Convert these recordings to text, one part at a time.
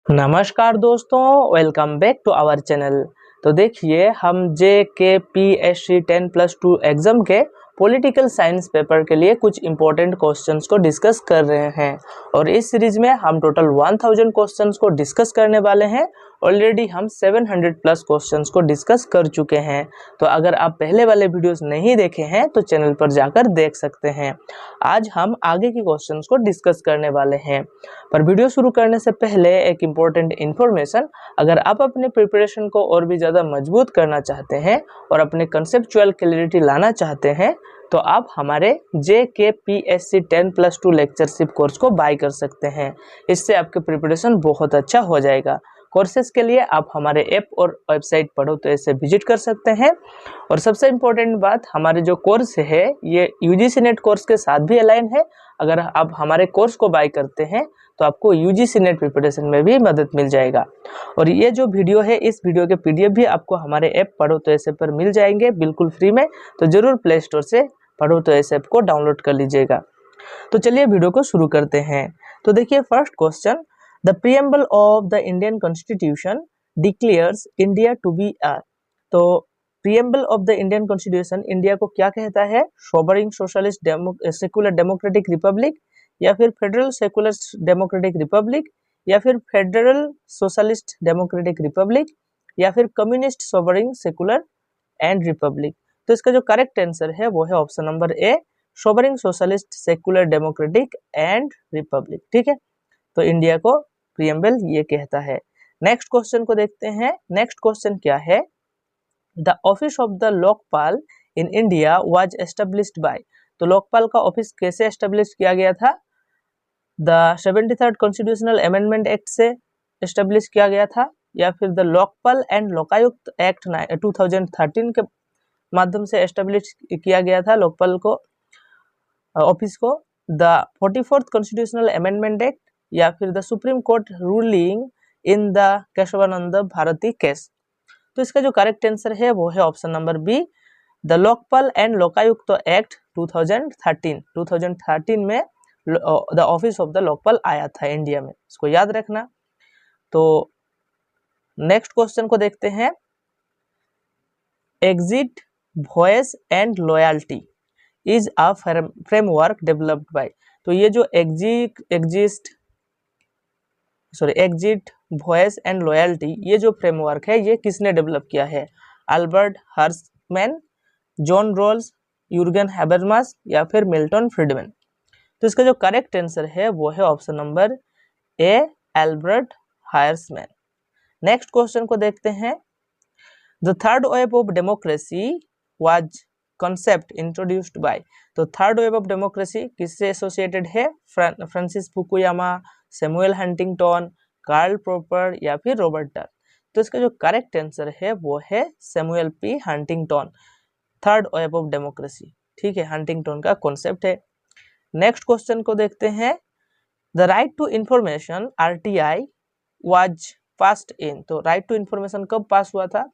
नमस्कार दोस्तों, welcome back to our channel. तो देखिए, हम JKPSC 10+2 एग्जाम के पॉलिटिकल साइंस पेपर के लिए कुछ इंपॉर्टेंट क्वेश्चंस को डिस्कस कर रहे हैं और इस सीरीज में हम टोटल 1000 क्वेश्चंस को डिस्कस करने वाले हैं। ऑलरेडी हम 700 प्लस क्वेश्चंस को डिस्कस कर चुके हैं। तो अगर आप पहले वाले वीडियोस नहीं देखे हैं तो चैनल पर जाकर देख सकते हैं। आज हम आगे के क्वेश्चंस को डिस्कस करने वाले हैं। पर वीडियो शुरू करने से पहले एक इम्पोर्टेंट इन्फॉर्मेशन, अगर आप अपने प्रिपरेशन को और भी ज़्यादा मजबूत करना चाहते हैं और अपने कंसेप्चुअल क्लैरिटी लाना चाहते हैं तो आप हमारे JKPSC 10+2 लेक्चरशिप कोर्स को बाय कर सकते हैं। इससे आपके प्रिपरेशन बहुत अच्छा हो जाएगा। कोर्सेज के लिए आप हमारे ऐप और वेबसाइट पढ़ो तो ऐसे विजिट कर सकते हैं। और सबसे इम्पोर्टेंट बात, हमारे जो कोर्स है ये UGC नेट कोर्स के साथ भी अलाइन है। अगर आप हमारे कोर्स को बाय करते हैं तो आपको UGC नेट प्रिपरेशन में भी मदद मिल जाएगा। और ये जो वीडियो है, इस वीडियो के PDF भी आपको हमारे ऐप पढ़ो तो ऐसे पर मिल जाएंगे बिल्कुल फ्री में। तो जरूर प्ले स्टोर से पढ़ो तो ऐसे ऐप को डाउनलोड कर लीजिएगा। तो चलिए वीडियो को शुरू करते हैं। तो देखिए, first question, the preamble of the Indian constitution declares India to be a. तो preamble of the Indian constitution India को क्या कहता है? Sovereign socialist secular democratic republic, या फिर फेडरल सेकुलर डेमोक्रेटिक रिपब्लिक, या फिर फेडरल सोशलिस्ट डेमोक्रेटिक रिपब्लिक, या फिर communist sovereign secular and Republic. तो इसका जो करेक्ट आंसर है वो है option number A, sovereign socialist secular democratic and Republic. ठीक है, तो इंडिया को प्रीएम्बल ये कहता है। नेक्स्ट क्वेश्चन को देखते हैं। नेक्स्ट क्वेश्चन क्या है? The office of the Lokpal in India was established by. तो लोकपाल का ऑफिस कैसे एस्टेब्लिश किया गया था? The 73rd constitutional amendment act से एस्टेब्लिश किया गया था, या फिर the Lokpal and Lokayukta Act 2013 के माध्यम से एस्टेब्लिश किया गया था लोकपाल को ऑफिस को, the 44th constitutional amendment act, या फिर the Supreme Court ruling in the Kesavananda Bharati case. तो इसका जो करेक्ट आंसर है वो है option number B, the Lokpal and Lokayukta Act 2013 में the office of the Lokpal आया था इंडिया में। इसको याद रखना। तो नेक्स्ट क्वेश्चन को देखते हैं। Exit voice and loyalty is a framework developed by. तो ये जो एग्जिट वॉइस एंड लॉयल्टी, ये जो फ्रेमवर्क है ये किसने डेवलप किया है? Albert हर्समैन, John roles, Jürgen Habermas, या फिर मिल्टन फ्रीडमैन। तो इसका जो करेक्ट आंसर है वो है option number A, Albert Hirschman. Next question को देखते हैं। The third wave of democracy was concept introduced by. तो थर्ड वेव ऑफ डेमोक्रेसी किससे एसोसिएटेड है? Francis Fukuyama, Samuel Huntington, Karl Popper, या फिर रॉबर्ट टर्न। तो इसका जो करेक्ट आंसर है वो है Samuel P Huntington. Third wave of democracy, ठीक है, हंटिंगटन का कॉन्सेप्ट है। नेक्स्ट क्वेश्चन को देखते हैं। The right to information RTI was passed in. तो राइट टू इंफॉर्मेशन कब पास हुआ था?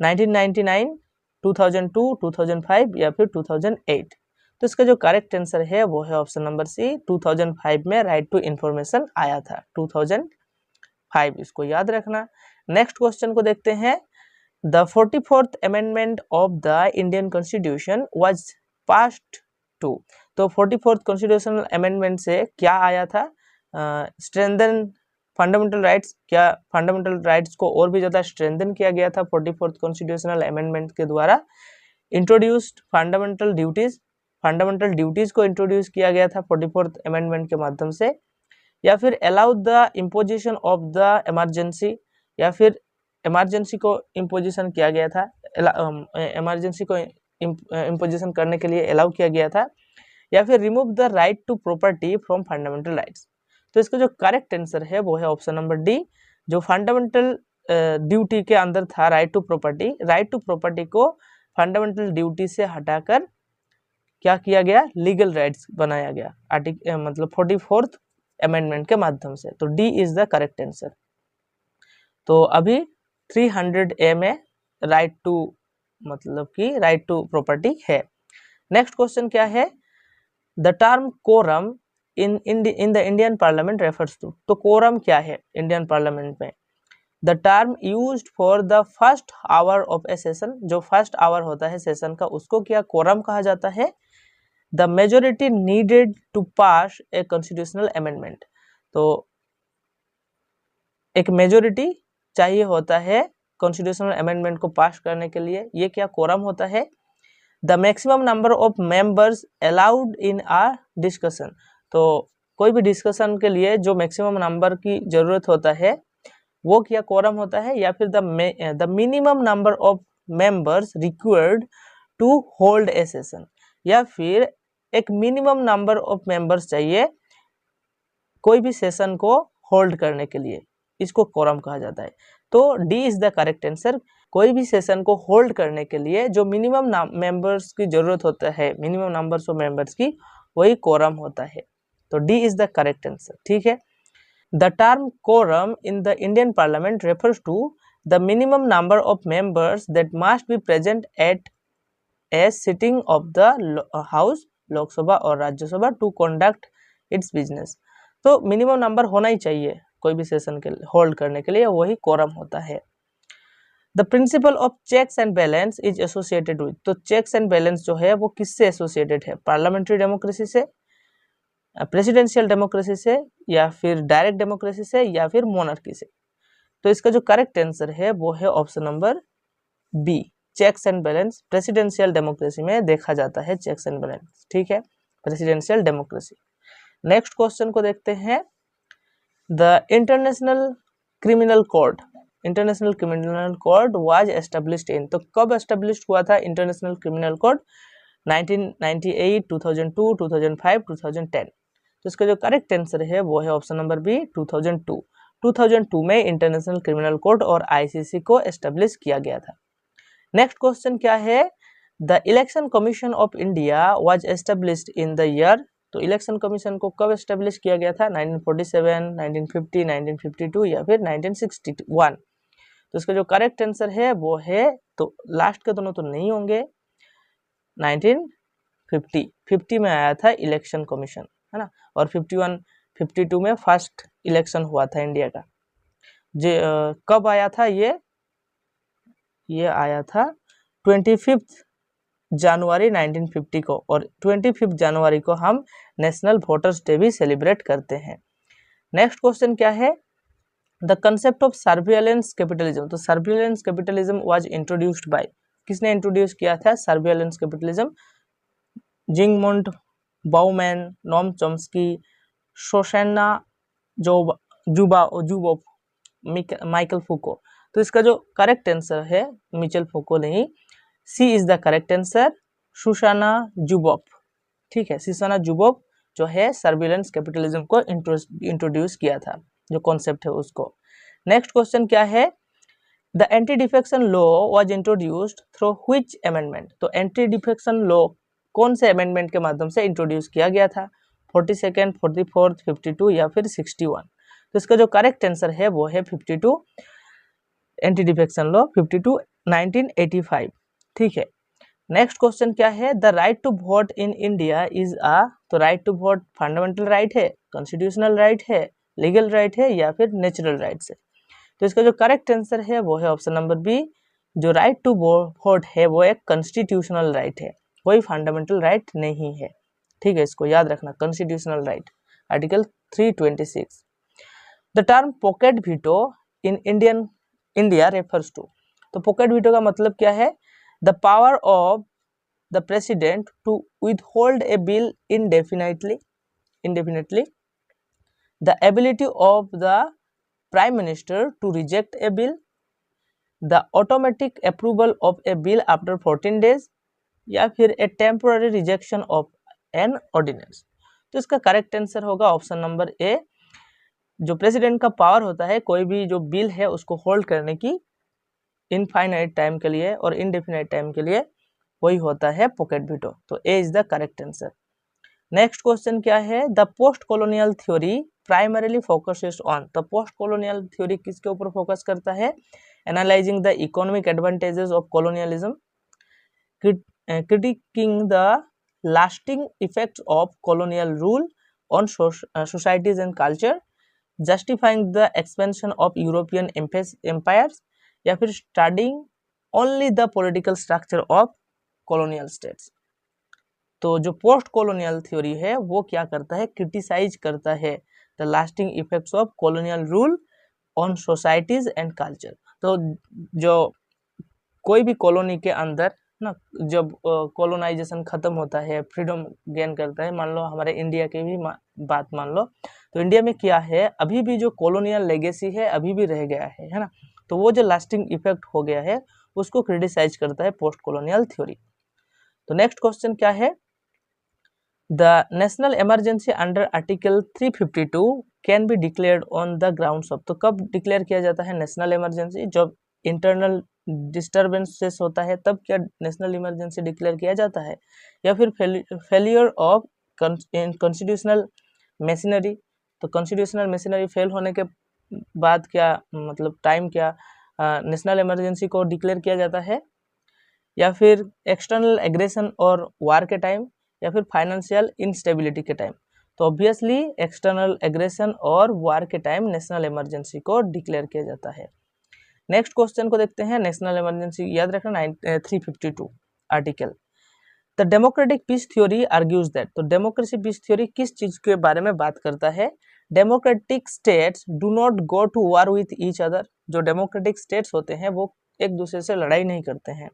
1999, 2002, 2005, या फिर 2008। तो इसका जो करेक्ट आंसर है वो है ऑप्शन नंबर सी, 2005 में राइट टू इंफॉर्मेशन आया था, 2005। इसको याद रखना। नेक्स्ट क्वेश्चन को देखते हैं। The 44th amendment of the Indian constitution was passed to. तो 44th कॉन्स्टिट्यूशनल अमेंडमेंट से क्या आया था? Strengthen fundamental rights. क्या फंडामेंटल राइट्स को और भी ज़्यादा स्ट्रेंथन किया गया था 44th कॉन्स्टिट्यूशनल अमेंडमेंट के द्वारा? इंट्रोड्यूस्ड फंडामेंटल ड्यूटीज को इंट्रोड्यूस किया गया था 44th अमेंडमेंट के माध्यम से, या फिर allowed the imposition of the emergency, या फिर इमरजेंसी को इम्पोजिशन किया गया था, इमरजेंसी को इम्पोजिशन करने के लिए अलाउ किया गया था, या फिर remove the right to property from fundamental rights. तो इसका जो करेक्ट आंसर है वो है ऑप्शन नंबर डी, जो फंडामेंटल ड्यूटी के अंदर था right to property. Right to property को फंडामेंटल ड्यूटी से हटाकर क्या किया गया? लीगल राइट्स बनाया गया, मतलब 44th अमेंडमेंट के माध्यम से। तो D is the correct answer. तो अभी 300A में राइट टू प्रॉपर्टी है। नेक्स्ट क्वेश्चन क्या है? The term quorum in the Indian parliament refers to. तो कोरम क्या है इंडियन पार्लियामेंट में? The term used for the first hour of a session, जो फर्स्ट आवर होता है सेशन का उसको क्या कोरम कहा जाता है? The majority needed to pass a constitutional amendment, तो एक मेजोरिटी चाहिए होता है कॉन्स्टिट्यूशनल अमेंडमेंट को पास करने के लिए, ये क्या कोरम होता है? The maximum number of members allowed in a discussion, तो कोई भी डिस्कशन के लिए जो मैक्सिमम नंबर की जरूरत होता है वो क्या कोरम होता है? या फिर the minimum number of members required to hold a session, या फिर एक मिनिमम नंबर ऑफ मेंबर्स चाहिए कोई भी सेशन को होल्ड करने के लिए, इसको कोरम कहा जाता है। तो D is the correct answer. कोई भी सेशन को होल्ड करने के लिए जो मिनिमम मेंबर्स की जरूरत होता है, मिनिमम नंबर्स ऑफ मेंबर्स की, वही कोरम होता है। तो D is the correct answer, ठीक है। The term quorum in the Indian parliament refers to the minimum number of members that must be present at a sitting of the house, Lok Sabha और Rajya Sabha, to conduct its business. तो minimum number होना ही चाहिए कोई भी session के hold करने के लिए, वही कोरम होता है। The principle of checks and balance is associated with, तो चेक्स एंड बैलेंस जो है वो किससे एसोसिएटेड है? पार्लियामेंट्री डेमोक्रेसी से, प्रेसिडेंशियल डेमोक्रेसी से, या फिर डायरेक्ट डेमोक्रेसी से, या फिर मोनार्की से। तो इसका जो करेक्ट आंसर है वो है option number B, checks and balance. Presidential democracy में देखा जाता है चेक्स एंड बैलेंस, ठीक है, प्रेसिडेंशियल डेमोक्रेसी। नेक्स्ट क्वेश्चन को देखते हैं। The international criminal code, international criminal code was established in, तो कब एस्टेब्लिश हुआ था इंटरनेशनल क्रिमिनल कोड? 1998, 2002, 2005, 2010। तो इसका जो करेक्ट आंसर है वो है ऑप्शन नंबर बी, 2002। 2002 में इंटरनेशनल क्रिमिनल कोड और आईसीसी को एस्टेब्लिश किया गया था। नेक्स्ट क्वेश्चन क्या है? The election commission of India was established in the year, तो इलेक्शन कमीशन को कब एस्टेब्लिश किया गया था? 1947, 1950, 1952 या फिर 1961। तो इसका जो करेक्ट आंसर है वो है, तो लास्ट के दोनों तो नहीं होंगे, 1950 में आया था इलेक्शन कमीशन, है ना, और 51, 52 में फर्स्ट इलेक्शन हुआ था इंडिया का। कब आया था ये आया था 25 जनवरी 1950 को, और 25 जनवरी को हम नेशनल वोटर्स डे भी सेलिब्रेट करते हैं। नेक्स्ट क्वेश्चन क्या है? The concept of surveillance capitalism, तो surveillance capitalism was introduced by, किसने इंट्रोड्यूस किया था surveillance capitalism? Zygmunt Bauman, Noam Chomsky, Shoshana Zuboff, Michel Foucault. तो इसका जो करेक्ट आंसर है मिचेल फूको नहीं, C is the correct answer, Shoshana Zuboff, ठीक है। सुसाना जुबोफ जो है सर्विलेंस कैपिटलिज्म को इंट्रोड्यूस किया था, जो कॉन्सेप्ट है उसको। नेक्स्ट क्वेश्चन क्या है? The anti defection law was introduced through which amendment, तो एंटी डिफेक्शन लॉ कौन से अमेंडमेंट के माध्यम से इंट्रोड्यूस किया गया था? 42nd, 44th, 52 या फिर 61। तो इसका जो करेक्ट आंसर है वो है 52, एंटी डिफेक्शन लॉ 52, 1985, ठीक है। नेक्स्ट क्वेश्चन क्या है? The right to vote in India is a, तो right to vote fundamental right है, कॉन्स्टिट्यूशनल राइट है, लीगल राइट है, या फिर नेचुरल राइट है? तो इसका जो करेक्ट आंसर है वो है ऑप्शन नंबर बी, जो राइट टू वोट है वो एक कॉन्स्टिट्यूशनल राइट है, कोई फंडामेंटल राइट नहीं है, ठीक है, इसको याद रखना, constitutional right, article 326। The term pocket veto in India refers to, तो पॉकेट वीटो का मतलब क्या है? The power of the president to withhold a bill indefinitely, the ability of the prime minister to reject a bill, the automatic approval of a bill after 14 days, या फिर a temporary rejection of an ordinance। तो इसका correct answer होगा option number A, जो president का power होता है कोई भी जो बिल है उसको होल्ड करने की इनफाइनाइट टाइम के लिए और इनडेफिनाइट टाइम के लिए, वही होता है पॉकेट वीटो। तो A is the correct answer. Next question क्या है? The post colonial theory primarily focuses on, तो पोस्ट कॉलोनियल थ्योरी किसके ऊपर फोकस करता है? Analysing the economic advantages of colonialism, critiquing the lasting effects of colonial rule, on societies and culture, justifying the expansion of European empires, या फिर studying only the political structure of colonial states. तो जो post colonial theory है वो क्या करता है, criticise करता है the lasting effects of colonial rule on societies and culture. तो जो कोई भी कॉलोनी के अंदर ना, जब कॉलोनाइजेशन खत्म होता है, फ्रीडम गेन करता है, मान लो हमारे इंडिया की भी बात मान लो, तो इंडिया में क्या है, अभी भी जो कॉलोनियल लेगेसी है अभी भी रह गया है ना। तो वो जो लास्टिंग इफेक्ट हो गया है उसको क्रिटिसाइज करता है पोस्ट कॉलोनियल थ्योरी। तो नेक्स्ट क्वेश्चन क्या है, the national emergency under article 352 can be declared on the grounds of. तो कब डिक्लेयर किया जाता है नेशनल इमरजेंसी, जब इंटरनल डिस्टर्बेंसेस होता है तब क्या नेशनल इमरजेंसी डिक्लेयर किया जाता है, या फिर फेलियर ऑफ कॉन्स्टिट्यूशनल मशीनरी। तो कॉन्स्टिट्यूशनल मशीनरी फेल होने के बाद क्या मतलब टाइम क्या नेशनल इमरजेंसी को डिक्लेयर किया जाता है, या फिर एक्सटर्नल एग्रेशन और वार के टाइम, या फिर फाइनेंशियल इंस्टेबिलिटी के टाइम। तो ऑब्वियसली एक्सटर्नल एग्रेशन और वार के टाइम नेशनल इमरजेंसी को डिक्लेयर किया जाता है। नेक्स्ट क्वेश्चन को देखते हैं, नेशनल इमरजेंसी याद रखना 352 article. The democratic peace theory argues that. तो डेमोक्रेसी पीस थ्योरी किस चीज के बारे में बात करता है, democratic states do not go to war with each other. जो डेमोक्रेटिक स्टेट्स होते हैं वो एक दूसरे से लड़ाई नहीं करते हैं।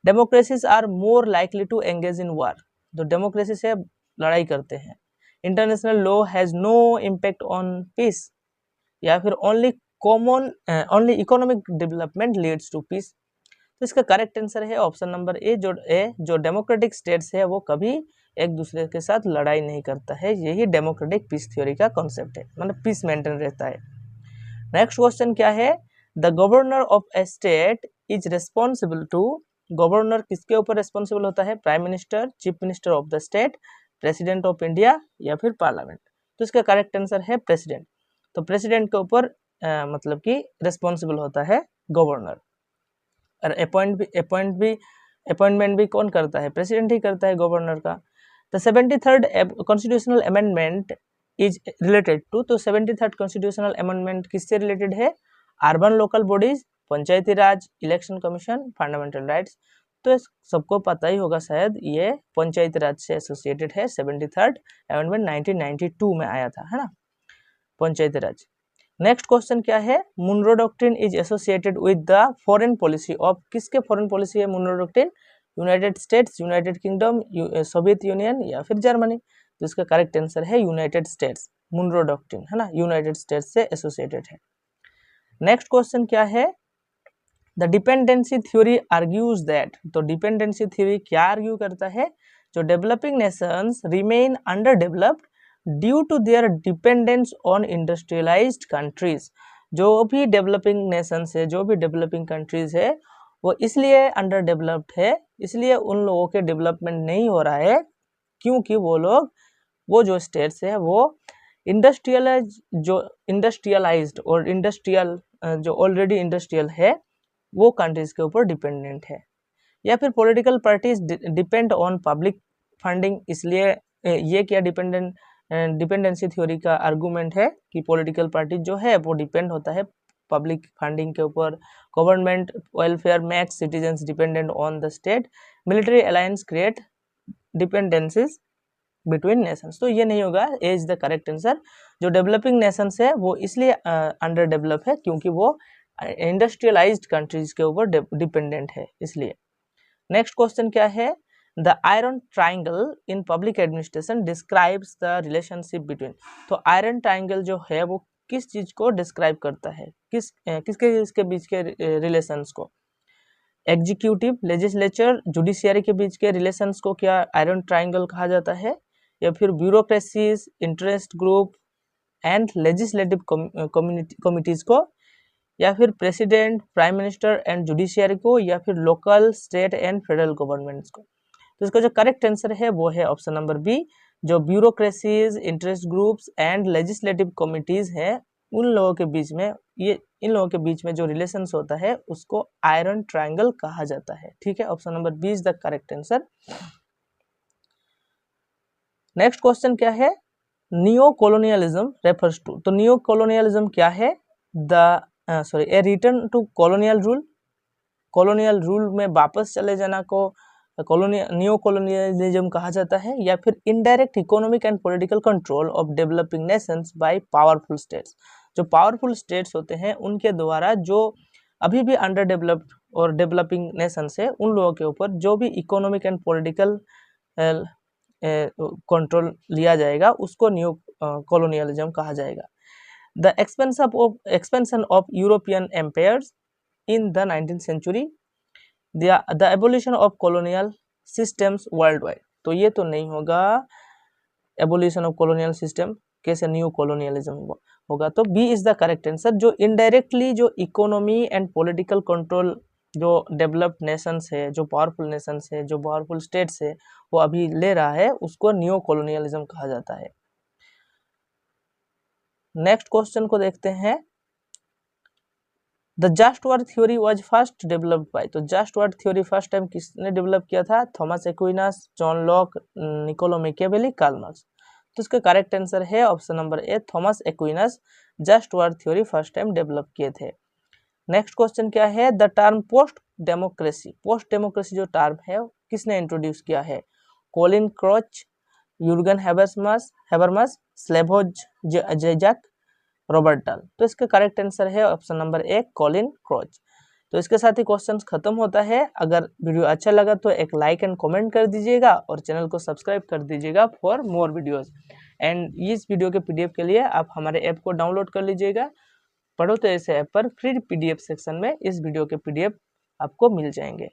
Democracies are more likely to engage in war. जो डेमोक्रेसी से लड़ाई करते हैं। International law has no impact on peace, या फिर only economic development leads to peace. तो इसका करेक्ट आंसर है ऑप्शन नंबर ए, जो डेमोक्रेटिक स्टेट्स है वो कभी एक दूसरे के साथ लड़ाई नहीं करता है। यही डेमोक्रेटिक पीस थ्योरी का कॉन्सेप्ट है, मतलब पीस मेंटेन रहता है। नेक्स्ट क्वेश्चन क्या है, the governor of a state is responsible to. Governor किसके ऊपर रिस्पॉन्सिबल होता है, prime minister, chief minister of the state, president of India, या फिर पार्लियामेंट। तो इसका करेक्ट आंसर है प्रेसिडेंट। तो प्रेसिडेंट के ऊपर मतलब कि रिस्पॉन्सिबल होता है गवर्नर। और अपॉइंटमेंट भी कौन करता है, प्रेसिडेंट ही करता है गवर्नर का। The 73rd constitutional amendment is related to. तो 73rd कॉन्स्टिट्यूशनल अमेंडमेंट किससे रिलेटेड है, urban local bodies, Panchayati Raj, election commission, fundamental rights. तो सबको पता ही होगा शायद, ये पंचायती राज से एसोसिएटेड है। 73rd अमेंडमेंट 1992 में आया था, है ना, पंचायती राज। नेक्स्ट क्वेश्चन क्या है, Monroe doctrine is associated with the foreign policy of. किसके फॉरेन पॉलिसी है Monroe doctrine, United States, United Kingdom, Soviet Union, या फिर जर्मनी। तो इसका करेक्ट आंसर है यूनाइटेड स्टेट्स। मुनरो डॉक्ट्रिन है ना, यूनाइटेड स्टेट्स से एसोसिएटेड है। नेक्स्ट क्वेश्चन क्या है, the dependency theory argues that. तो डिपेंडेंसी थ्योरी क्या आर्ग्यू करता है, जो developing nations remain under developed due to their dependence on industrialised countries. जो भी डेवलपिंग नेशंस है, जो भी डेवलपिंग कंट्रीज है, वो इसलिए अंडर डेवलप्ड है, इसलिए उन लोगों के डेवलपमेंट नहीं हो रहा है क्योंकि वो जो स्टेट्स है वो इंडस्ट्रियलाइज्ड और इंडस्ट्रियल जो ऑलरेडी इंडस्ट्रियल है वो कंट्रीज के ऊपर डिपेंडेंट है। या फिर political parties depend on public funding. इसलिए ये क्या डिपेंडेंसी थ्योरी का आर्गुमेंट है कि पॉलिटिकल पार्टी जो है वो डिपेंड होता है पब्लिक फंडिंग के ऊपर। Government welfare makes citizens dependent on the state. Military alliance create dependencies between Nations. तो ये नहीं होगा, ए इज द करेक्ट आंसर। जो डेवलपिंग नेशंस है वो इसलिए अंडर डेवलप है क्योंकि वो इंडस्ट्रियलाइज्ड कंट्रीज के ऊपर डिपेंडेंट है, इसलिए। नेक्स्ट क्वेश्चन क्या है, the iron triangle in public administration describes the relationship between. तो आयरन ट्राइंगल जो है वो किस चीज को डिस्क्राइब करता है, किसके बीच के रिलेशंस को, एग्जीक्यूटिव, लेजिस्लेचर, जुडिशियरी के बीच के रिलेशंस को क्या आयरन ट्राइंगल कहा जाता है, या फिर bureaucracies, interest group and legislative committees को, या फिर president, prime minister and judiciary को, या फिर local, state and federal governments को। तो इसका जो करेक्ट आंसर है वो है ऑप्शन नंबर बी। जो bureaucracies, interest groups and legislative committees है उन लोगों के बीच में इन लोगों के बीच में जो रिलेशंस होता है उसको आयरन ट्रायंगल कहा जाता है। ठीक है, option number B is the correct answer. Next question क्या है, नियो कॉलोनियलिज्म रेफर्स टू, तो नियो कॉलोनियलिज्म क्या है? A return to colonial rule, colonial rule में वापस चले जाना को नियो कॉलोनियलिज्म कहा जाता है, या फिर indirect economic and political control of developing nations by powerful states. जो पावरफुल स्टेट्स होते हैं उनके द्वारा जो अभी भी अंडर डेवलप्ड और डेवलपिंग नेशंस है उन लोगों के ऊपर जो भी इकोनॉमिक एंड पॉलिटिकल कंट्रोल लिया जाएगा उसको न्यू कॉलोनियलिज्म कहा जाएगा। The expansion of European empires in the 19th century, the abolition of colonial systems world wide, तो ये तो नहीं होगा एबोलिशन ऑफ कॉलोनियल सिस्टम, कैसे न्यू कॉलोनियलिज्म होगा। तो B is the correct answer. जो इनडायरेक्टली जो इकोनॉमी एंड पॉलिटिकल कंट्रोल जो डेवलप्ड नेशंस है, जो पावरफुल नेशंस है, जो पावरफुल स्टेट्स है वो अभी ले रहा है उसको न्यू कॉलोनियलिज्म कहा जाता है। नेक्स्ट क्वेश्चन को देखते हैं। The just war theory was first developed by, तो just war theory first time किसने डेवलप किया था? Thomas Aquinas, John Locke, Niccolo Machiavelli, Karl Marx. तो इसका करेक्ट आंसर है option number A, Thomas Aquinas just war theory first time develop किए थे। Next question क्या है? द टर्म पोस्ट डेमोक्रेसी जो टर्म है किसने इंट्रोड्यूस किया है? Colin Crouch, Jurgen Habermas, Slavoj Zizek, Robert डाल। तो इसका करेक्ट आंसर है option number A, Colin Crouch. तो इसके साथ ही क्वेश्चंस खत्म होता है। अगर वीडियो अच्छा लगा तो एक लाइक एंड कमेंट कर दीजिएगा और चैनल को सब्सक्राइब कर दीजिएगा फॉर मोर वीडियोस। एंड इस वीडियो के पीडीएफ के लिए आप हमारे ऐप को डाउनलोड कर लीजिएगा। पढ़ो तो ऐसे ऐप पर फ्री पीडीएफ सेक्शन में इस वीडियो के पीडीएफ आपको मिल जाएंगे।